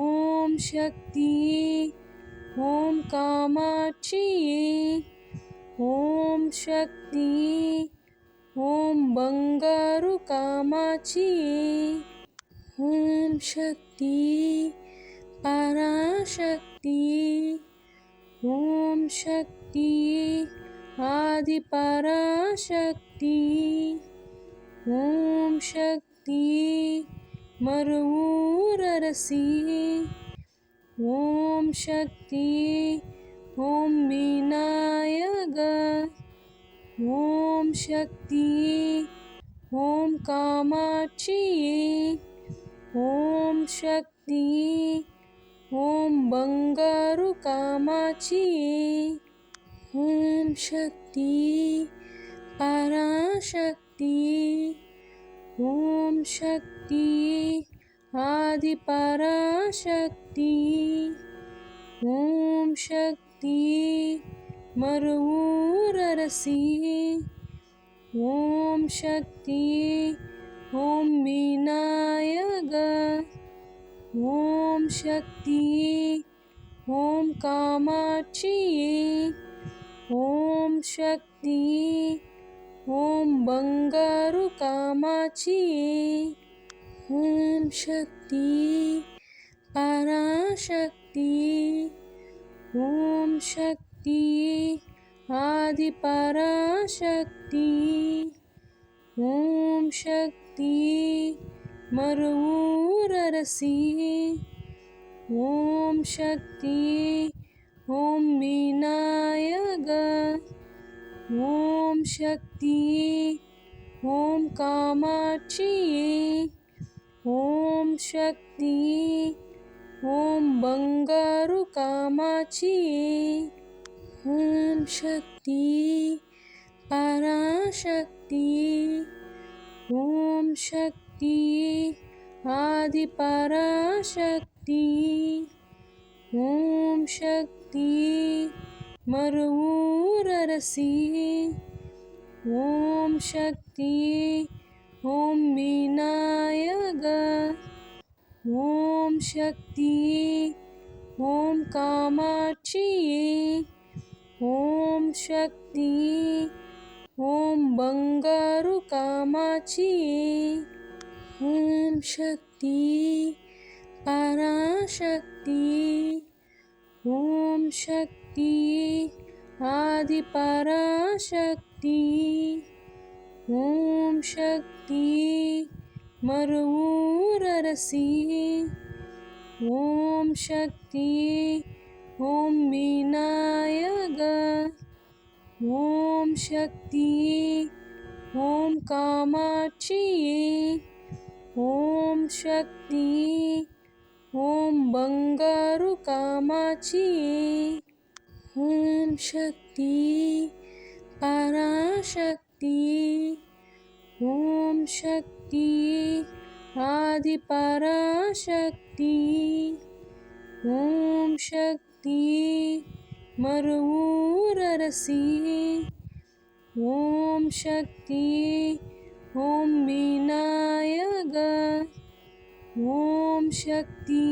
ஓம் சக்தி ஓம் காமாட்சியே ఓం శక్తి ఓం బంగారు కామాక్షి ఓం శక్తి పరాశక్తి ఓం శక్తి ఆది పరాశక్తి ఓం శక్తి మరువూరరసి ఓం శక్తి ఓం వినాయక ఓం శక్తి ఓం కామాక్షి ఓం శక్తి ఓం బంగారు కామాక్షి ఓం శక్తి పరాశక్తి ఓం శక్తి ఆది పరాశక్తి ఓం శక్తి మరువూరరసి ఓం శక్తి ఓం వినాయక ఓం శక్తి ఓం కామాక్షి ఓం శక్తి ఓం బంగారు కామాక్షి ఓం శక్తి పరాశక్తి ఓం శక్తి ఆది పరాశక్తి ఓం శక్తి మరువూరరసి ఓం శక్తి ఓం వినాయక ఓం శక్తి ఓం కామాక్షి ఓం శక్తి ఓం బంగారు కామాక్షి ఓం శక్తి పరాశక్తి ఓం శక్తి ఆది పరాశక్తి ఓం శక్తి మరువూరరసి ఓం శక్తి ఓం వినాయక ఓం శక్తి ఓం కామాక్షి ఓం శక్తి ఓం బంగారు కామాక్షి ఓం శక్తి పరాశక్తి ఓం శక్తి ఆది పరాశక్తి ఓం శక్తి మరువూరరసి ఓం శక్తి ఓం వినాయక ఓం శక్తి ఓం కామాక్షి ఓం శక్తి ఓం బంగారు కామాక్షి ఓం శక్తి పరాశక్తి ఓం శక్తి ఆది పరాశక్తి ఓం శక్తి మరువూరరసి ఓం శక్తి ఓం వినాయక ఓం శక్తి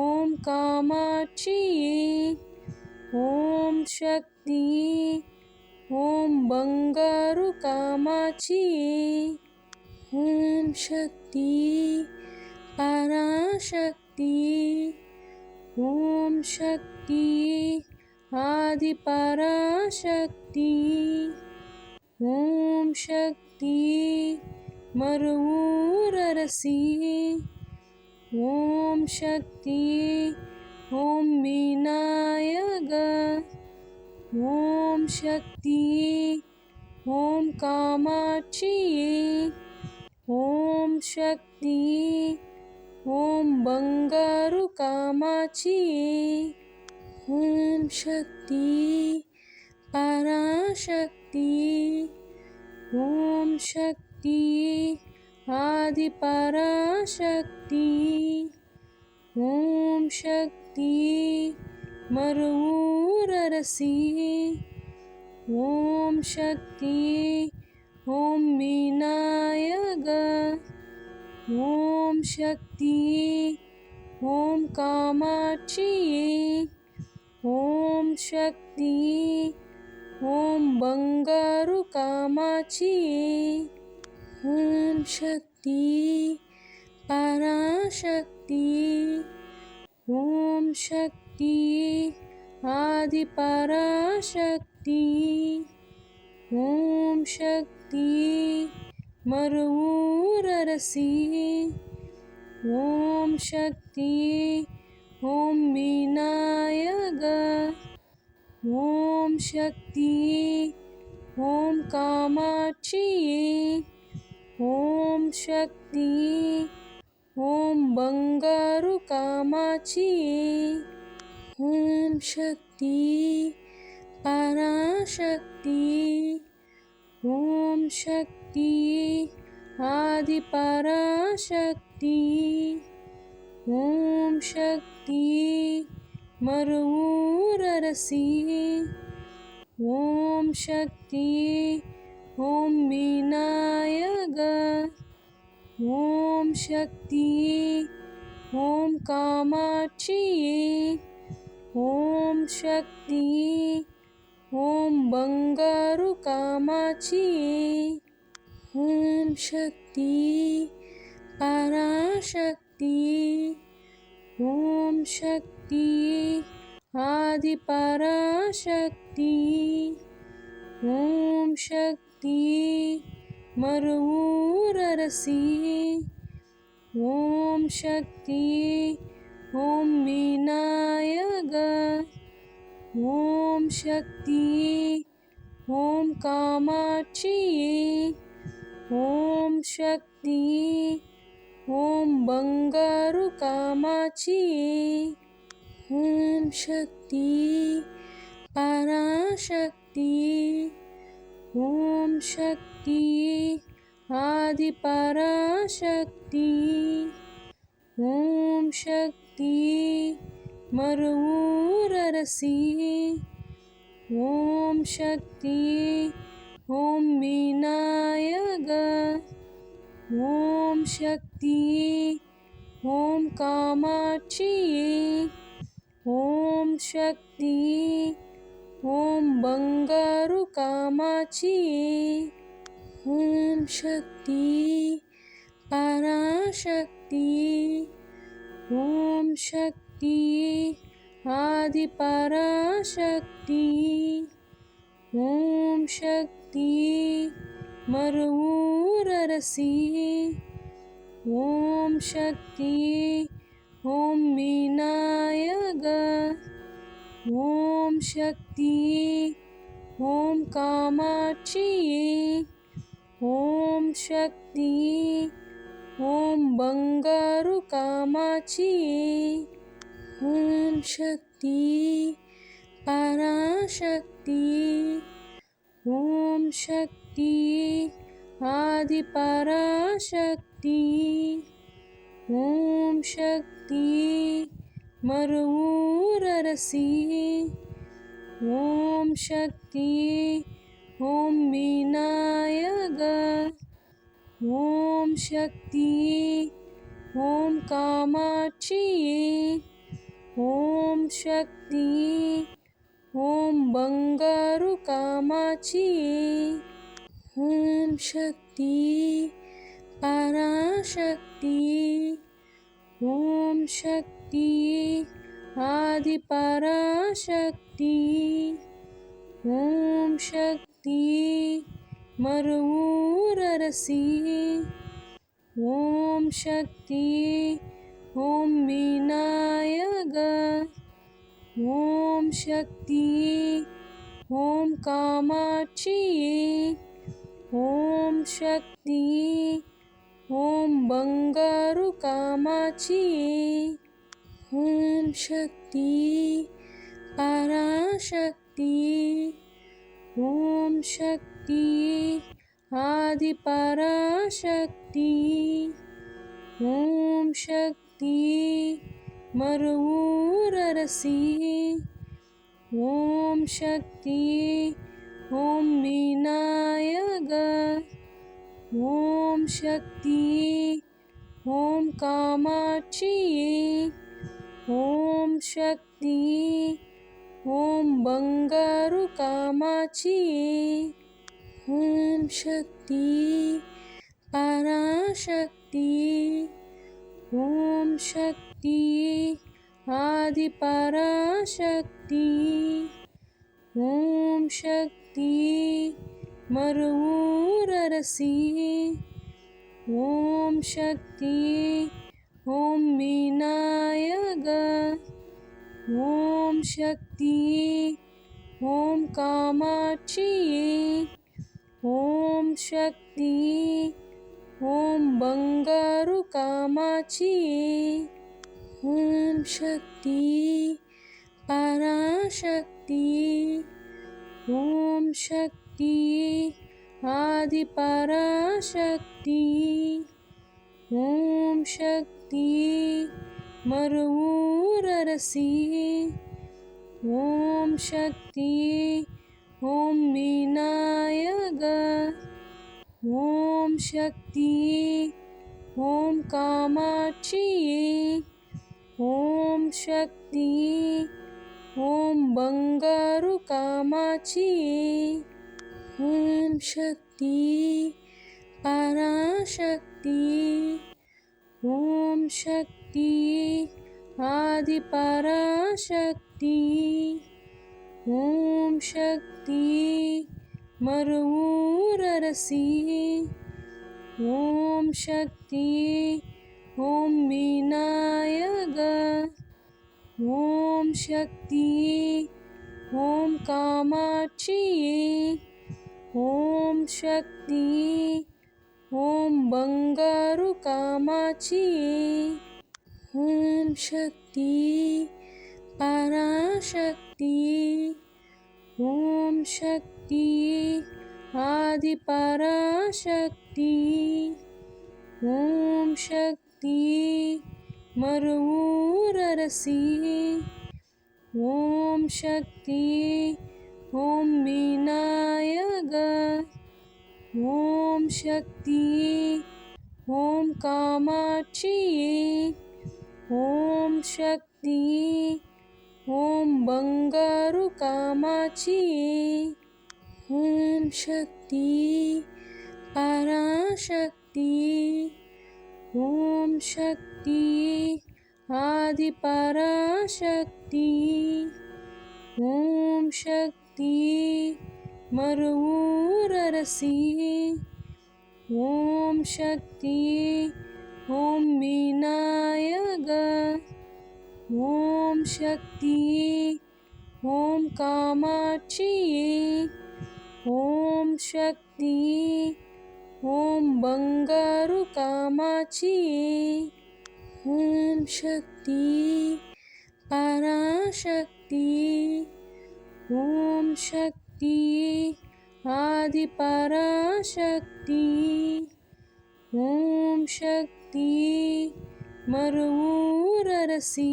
ఓం కామాక్షి ఓం శక్తి ఓం బంగారు కామాక్షి ఓం శక్తి పరాశక్తి ఓం శక్తి ఆది పరాశక్తి ఓం శక్తి మరువూరరసి ఓం శక్తి ఓం వినాయక ఓం శక్తి ఓం కామాక్షి ఓం శక్తి ఓం బంగారు కామాక్షి ఓం శక్తి పరాశక్తి ఓం శక్తి ఆది పరాశక్తి ఓం శక్తి మరువూరరసి ఓం శక్తి ఓం వినాయక ఓం శక్తి ఓం కామాక్షి ఓం శక్తి ఓం బంగారు కామాక్షి ఓం శక్తి పరాశక్తి ఓం శక్తి ఆది పరాశక్తి ఓం శక్తి మరువూరరసి ఓం శక్తి ఓం వినాయక ఓం శక్తి ఓం కామాక్షి ఓం శక్తి ఓం బంగారు కామాక్షి ఓం శక్తి పరాశక్తి ఓం శక్తి ఆది పరాశక్తి ఓం శక్తి మరువూరరసి ఓం శక్తి ఓం వినాయక ఓం శక్తి ఓం కామాక్షి ఓం శక్తి ఓం బంగారు కామాక్షి ఓం శక్తి పరాశక్తి ఓం శక్తి ఆది పరాశక్తి ఓం శక్తి మరువూరరసి ఓం శక్తి ఓం వినాయక ఓం శక్తి ఓం కామాక్షి ఓం శక్తి ఓం బంగారు కామాక్షి ఓం శక్తి పరాశక్తి ఓం శక్తి ఆది పరాశక్తి ఓం శక్తి మరువూరరసి ఓం శక్తి ఓం వినాయక ఓం శక్తి ఓం కామాక్షి ఓం శక్తి ఓం బంగారు కామాక్షి ఓం శక్తి పరాశక్తి ఓం శక్తి ఆది పరాశక్తి ఓం శక్తి మరువూరరసి ఓం శక్తి ఓం వినాయక ఓం శక్తి ఓం కామాక్షి ఓం శక్తి ఓం బంగారు కామాక్షి ఓం శక్తి పరాశక్తి ఓం శక్తి ఆది పరాశక్తి ఓం శక్తి మరువూరరసి ఓం శక్తి ఓం వినాయక ఓం శక్తి ఓం కామాక్షి ఓం శక్తి ఓం బంగారు కామాక్షి ఓం శక్తి పరాశక్తి ఓం శక్తి ఆది పరాశక్తి ఓం శక్తి మరువూరరసి ఓం శక్తి ఓం వినాయక ఓం శక్తి ఓం కామాక్షి ఓం శక్తి ఓం బంగారు కామాక్షి ఓం శక్తి పరాశక్తి ఓం శక్తి ఆది పరాశక్తి ఓం శక్తి మరువూరరసి ఓం శక్తి ఓం వినాయక ఓం శక్తి ఓం కామాక్షి ఓం శక్తి ఓం ಬಂಗಾರು ಕಾಮಾಕ್ಷಿ ಓಂ ಶಕ್ತಿ ಪರಾಶಕ್ತಿ ಓಂ ಶಕ್ತಿ ಆದಿ ಪರಾಶಕ್ತಿ ಓಂ ಶಕ್ತಿ ಮರುವೂರರಸಿ ಓಂ ಶಕ್ತಿ ಓಂ ವಿನಾಯಕ ಓಂ ಶಕ್ತಿ ಓಂ ಕಾಮಾಕ್ಷಿ ಓಂ ಶಕ್ತಿ ಓಂ ಬಂಗಾರು ಕಾಮಾಕ್ಷಿ ಓಂ ಶಕ್ತಿ ಪರಾಶಕ್ತಿ ಓಂ ಶಕ್ತಿ ಆದಿ ಪರಾಶಕ್ತಿ ಓಂ ಶಕ್ತಿ ಮರುವೂರರಸಿ ಓಂ ಶಕ್ತಿ ಓಂ ವಿನಾಯಕ ಓಂ ಶಕ್ತಿ ಓಂ ಕಾಮಾಕ್ಷಿ ಓಂ ಶಕ್ತಿ ಓಂ ಬಂಗಾರು ಕಾಮಾಕ್ಷಿ ಓಂ ಶಕ್ತಿ ಪರಾಶಕ್ತಿ ಓಂ ಶಕ್ತಿ ಆದಿ ಪರಾಶಕ್ತಿ ಓಂ ಶಕ್ತಿ ಮರುವೂರರಸಿ ಓಂ ಶಕ್ತಿ ಓಂ ವಿನಾಯಕ ಓಂ ಶಕ್ತಿ ಓಂ ಕಾಮಾಕ್ಷಿ ಓಂ ಶಕ್ತಿ ಓಂ ಬಂಗಾರು ಕಾಮಾಕ್ಷಿ ಓಂ ಶಕ್ತಿ ಪರಾಶಕ್ತಿ ಓಂ ಶಕ್ತಿ ಆದಿ ಪರಾಶಕ್ತಿ ಓಂ ಶಕ್ತಿ ಮರುವೂರರಸಿ ಓಂ ಶಕ್ತಿ ಓಂ ವಿನಾಯಕ ಓಂ ಶಕ್ತಿ ಓಂ ಕಾಮಾಕ್ಷಿ ಓಂ ಶಕ್ತಿ ಓಂ ಬಂಗಾರು ಕಾಮಾಕ್ಷಿ ಓಂ ಶಕ್ತಿ ಪರಾಶಕ್ತಿ ಓಂ ಶಕ್ತಿ ಆದಿ ಪರಾಶಕ್ತಿ ಓಂ ಶಕ್ತಿ ಮರುವೂರರಸಿ ಓಂ ಶಕ್ತಿ ಓಂ ವಿನಾಯಕ ಓಂ ಶಕ್ತಿ ಓಂ ಕಾಮಾಕ್ಷಿ ಓಂ ಶಕ್ತಿ ಓಂ ಬಂಗಾರು ಕಾಮಾಕ್ಷಿ ಓಂ ಶಕ್ತಿ ಪರಾಶಕ್ತಿ ಓಂ ಶಕ್ತಿ ಆದಿ ಪರಾಶಕ್ತಿ ಓಂ ಶಕ್ತಿ ಮರುವೂರರಸಿ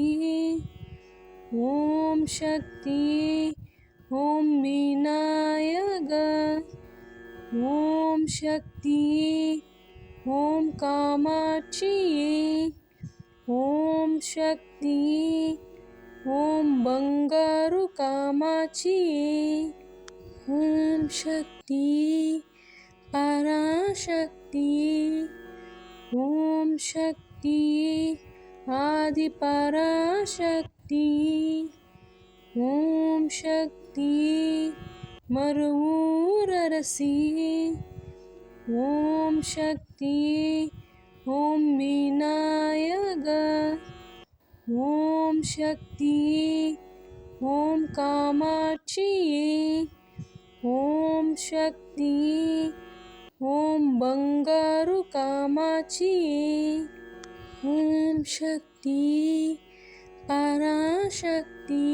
ಓಂ ಶಕ್ತಿ ಓಂ ವಿನಾಯಕ ಓಂ ಶಕ್ತಿ ಓಂ ಕಾಮಾಕ್ಷಿ ಓಂ ಶಕ್ತಿ ಓಂ ಬಂಗಾರು ಕಾಮಾಕ್ಷಿ ಓಂ ಶಕ್ತಿ ಪರಾಶಕ್ತಿ ಓಂ ಶಕ್ತಿ ಆದಿ ಪರಾಶಕ್ತಿ ಓಂ ಶಕ್ತಿ ಮರುವೂರರಸಿ ಓಂ ಶಕ್ತಿ ಓಂ ವಿನಾಯಕ ಓಂ ಶಕ್ತಿ ಓಂ ಕಾಮಾಕ್ಷಿ ಓಂ ಶಕ್ತಿ ಓಂ ಬಂಗಾರು ಕಾಮಾಕ್ಷಿ ಓಂ ಶಕ್ತಿ ಪರಾಶಕ್ತಿ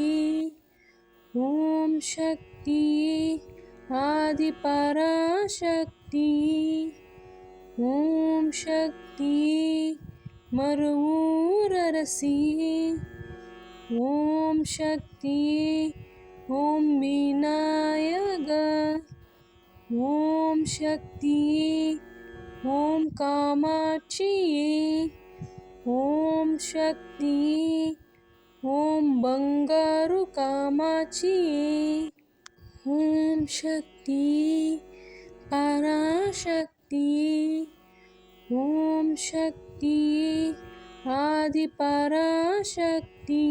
ಓಂ ಶಕ್ತಿ ಆದಿ ಪರಾಶಕ್ತಿ ಓಂ ಶಕ್ತಿ ಮರುವೂರರಸಿ ಓಂ ಶಕ್ತಿ ಓಂ ವಿನಾಯಕ ಓಂ ಶಕ್ತಿ ಓಂ ಕಾಮಾಕ್ಷಿ ಓಂ ಶಕ್ತಿ ஓம் பங்காரு காமாட்சியே. ஓம் சக்தி பராசக்தி. ஓம் சக்தி ஆதி பராசக்தி.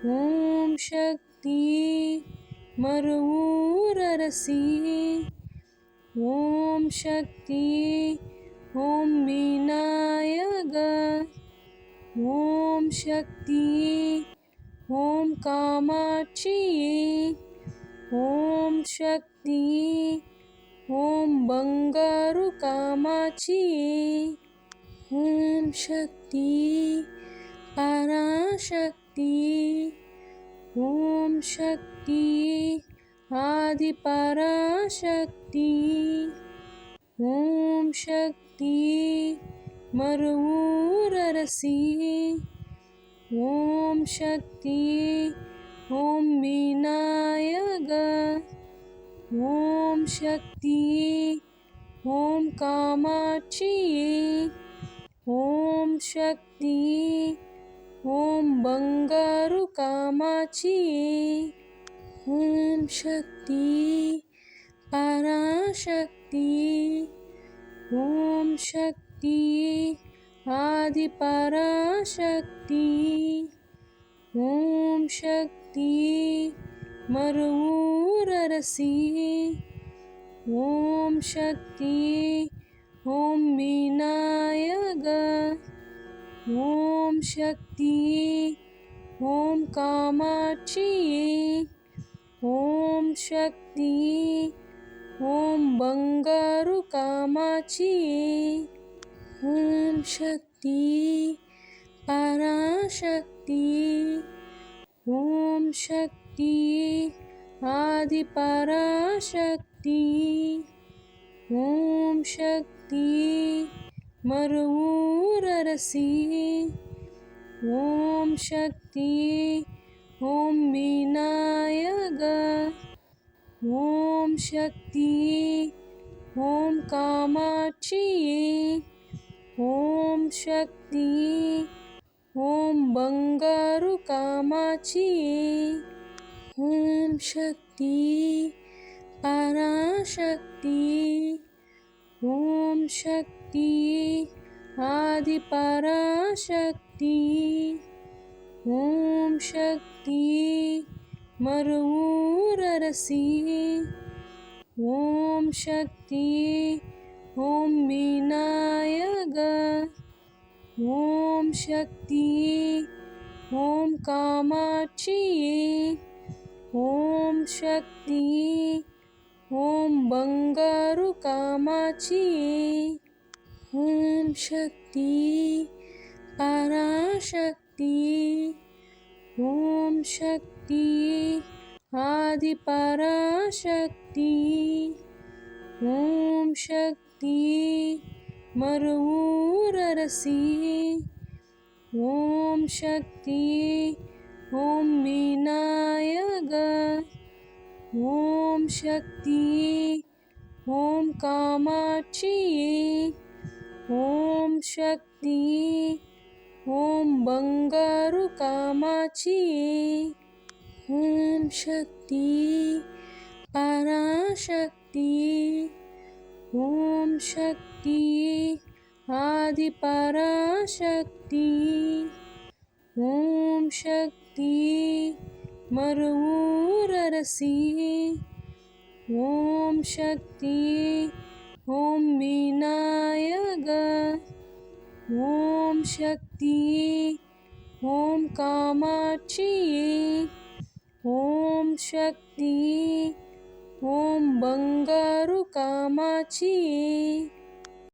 ஓம் சக்தி மறுவூரரசி. ஓம் சக்தி ஓம் விநாயக. ஓம் சக்தி ஓம் காமாட்சியே. ஓம் சக்தி ஓம் பங்காரு காமாட்சியே. ஓம் சக்தி பராசக்தி. ஓம் சக்தி ஆதி பராசக்தி. ஓம் சக்தி மறுவூரரசி. ஓம் சக்தி ஓம் விநாயக. ஓம் சக்தி ஓம் காமாட்சியே. ஓம் சக்தி ஓம் பங்காரு காமாட்சியே. ஓம் சக்தி பராசக்தி. ஓம் சக்தி ஆதி பராசக்தி. ஓம் சக்தி மறுவூரரசி. ஓம் சக்தி ஓம் விநாயக. ஓம் சக்தி ஓம் காமாட்சியே. ஓம் சக்தி ஓம் பங்காரு காமாட்சியே. ஓம் சக்தி பராசக்தி. ஓம் சக்தி ஆதி பராசக்தி. ஓம் சக்தி மறுவூரரசி. ஓம் சக்தி ஓம் விநாயக. ஓம் சக்தி ஓம் காமாட்சியே. ஓம் சக்தி ஓம் பங்காரு காமாட்சியே. ஓம் சக்தி பராசக்தி. ஓம் சக்தி ஆதி பராசக்தி. ஓம் சக்தி மறுவூரரசி. ஓம் சக்தி ஓம் விநாயக. ஓம் சக்தி ஓம் காமாட்சியே. ஓம் சக்தி ஓம் பங்காரு காமாட்சியே. ஓம் சக்தி பராசக்தி. ஓம் சக்தி ஆதி பராசக்தி. ஓம் சக்தி மறுவூரரசி. ஓம் சக்தி ஓம் விநாயக. ஓம் சக்தி ஓம் காமாட்சியே. ஓம் சக்தி ஓம் பங்காரு காமாட்சியே. ஓம் சக்தி பராசக்தி. ஓம் சக்தி ஆதி பராசக்தி. ஓம் சக்தி மறுவூரரசி. ஓம் சக்தி ஓம் விநாயக. ஓம் சக்தி ஓம் காமாட்சியே. ஓம் சக்தி ஓம் பங்காரு காமாட்சியே.